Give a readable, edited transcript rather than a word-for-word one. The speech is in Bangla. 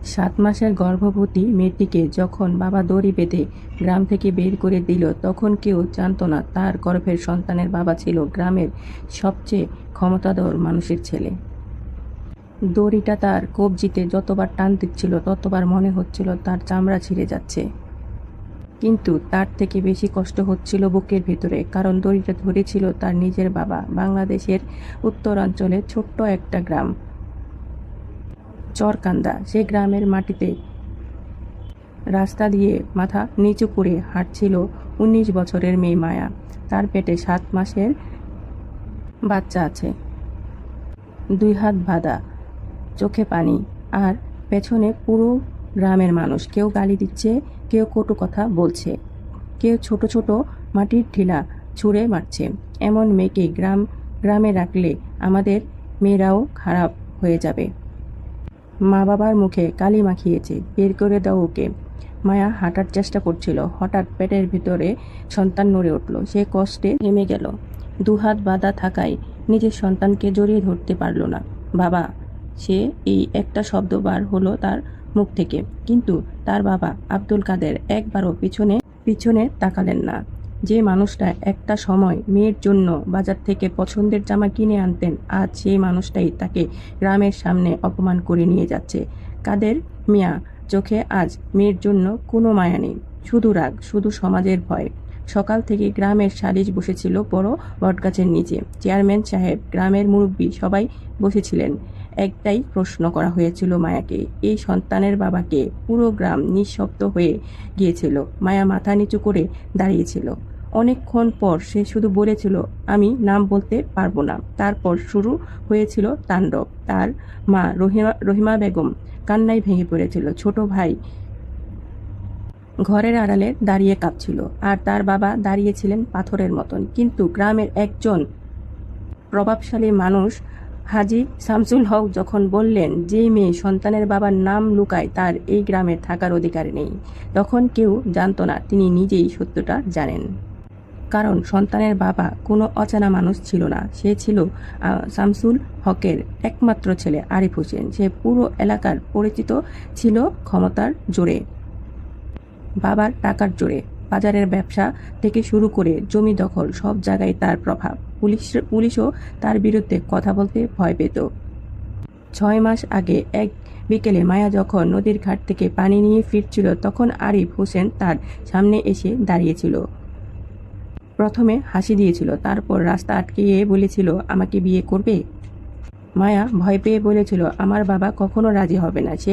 7 মাসের গর্ভবতী মেয়েটিকে যখন বাবা দড়ি বেঁধে গ্রাম থেকে বের করে দিল, তখন কেউ জানত না তার গর্ভের সন্তানের বাবা ছিল গ্রামের সবচেয়ে ক্ষমতাধর মানুষের ছেলে। দড়িটা তার কবজিতে যতবার টান দিচ্ছিল, ততবার মনে হচ্ছিল তার চামড়া ছিঁড়ে যাচ্ছে। কিন্তু তার থেকে বেশি কষ্ট হচ্ছিল বুকের ভেতরে, কারণ দড়িটা ধরেছিল তার নিজের বাবা। বাংলাদেশের উত্তরাঞ্চলে ছোট্ট একটা গ্রাম চরকান্দা। সে গ্রামের মাটিতে রাস্তা দিয়ে মাথা নিচু করে হাঁটছিল 19 বছরের মেয়ে মায়া। তার পেটে 7 মাসের বাচ্চা আছে, 2 হাত বাঁধা, চোখে পানি, আর পেছনে পুরো গ্রামের মানুষ। কেউ গালি দিচ্ছে, কেউ কটু কথা বলছে, কেউ ছোট ছোট মাটির ঢিলা ছুঁড়ে মারছে। এমন মেয়েকে গ্রামে রাখলে আমাদের মেয়েরাও খারাপ হয়ে যাবে। মা বাবার মুখে কালি মাখিয়েছে, বের করে দাও ওকে। মায়া হাঁটার চেষ্টা করছিল, হঠাৎ পেটের ভিতরে সন্তান নড়ে উঠল। সে কষ্টে থেমে গেল। 2 হাত বাঁধা থাকায় নিজের সন্তানকে জড়িয়ে ধরতে পারল না। বাবা, সে এই একটা শব্দ বার হলো তার মুখ থেকে, কিন্তু তার বাবা আব্দুল কাদের একবারও পিছনে তাকালেন না। যে মানুষটা একটা সময় মেয়ের জন্য বাজার থেকে পছন্দের জামা কিনে আনতেন, আজ সেই মানুষটাই তাকে গ্রামের সামনে অপমান করে নিয়ে যাচ্ছে। কাদের মিয়া চোখে আজ মেয়ের জন্য কোনো মায়া নেই, শুধু রাগ, শুধু সমাজের ভয়। সকাল থেকে গ্রামের সালিশ বসেছিল বড় বটগাছের নিচে। চেয়ারম্যান সাহেব, গ্রামের মুরব্বী সবাই বসেছিলেন। একটাই প্রশ্ন করা হয়েছিল মায়াকে, এই সন্তানের বাবাকে। পুরো গ্রাম নিঃশব্দ হয়ে গিয়েছিল। মায়া মাথা নিচু করে দাঁড়িয়েছিল। অনেকক্ষণ পর সে শুধু বলেছিল, আমি নাম বলতে পারবো না। তারপর শুরু হয়েছিল তাণ্ডব। তার মা রহিমা বেগম কান্নায় ভেঙে পড়েছিল। ছোট ভাই ঘরের আড়ালে দাঁড়িয়ে কাঁদছিল, আর তার বাবা দাঁড়িয়েছিলেন পাথরের মতন। কিন্তু গ্রামের একজন প্রভাবশালী মানুষ হাজী শামসুল হক যখন বললেন, যে মেয়ে সন্তানের বাবার নাম লুকায় তার এই গ্রামে থাকার অধিকার নেই, তখন কেউ জানত না তিনি নিজেই সত্যটা জানেন। কারণ সন্তানের বাবা কোনো অচেনা মানুষ ছিল না, সে ছিল শামসুল হকের একমাত্র ছেলে আরিফ হোসেন। সে পুরো এলাকার পরিচিত ছিল ক্ষমতার জোরে, বাবার টাকার জোরে। বাজারের ব্যবসা থেকে শুরু করে জমি দখল, সব জায়গায় তার প্রভাব। পুলিশও তার বিরুদ্ধে কথা বলতে ভয় পেত। 6 মাস আগে এক বিকেলে মায়া যখন নদীর ঘাট থেকে পানি নিয়ে ফিরছিল, তখন আরিফ হোসেন তার সামনে এসে দাঁড়িয়েছিল। প্রথমে হাসি দিয়েছিল, তারপর রাস্তা আটকিয়ে বলেছিল, আমাকে বিয়ে করবে? মায়া ভয় পেয়ে বলেছিল, আমার বাবা কখনো রাজি হবে না। সে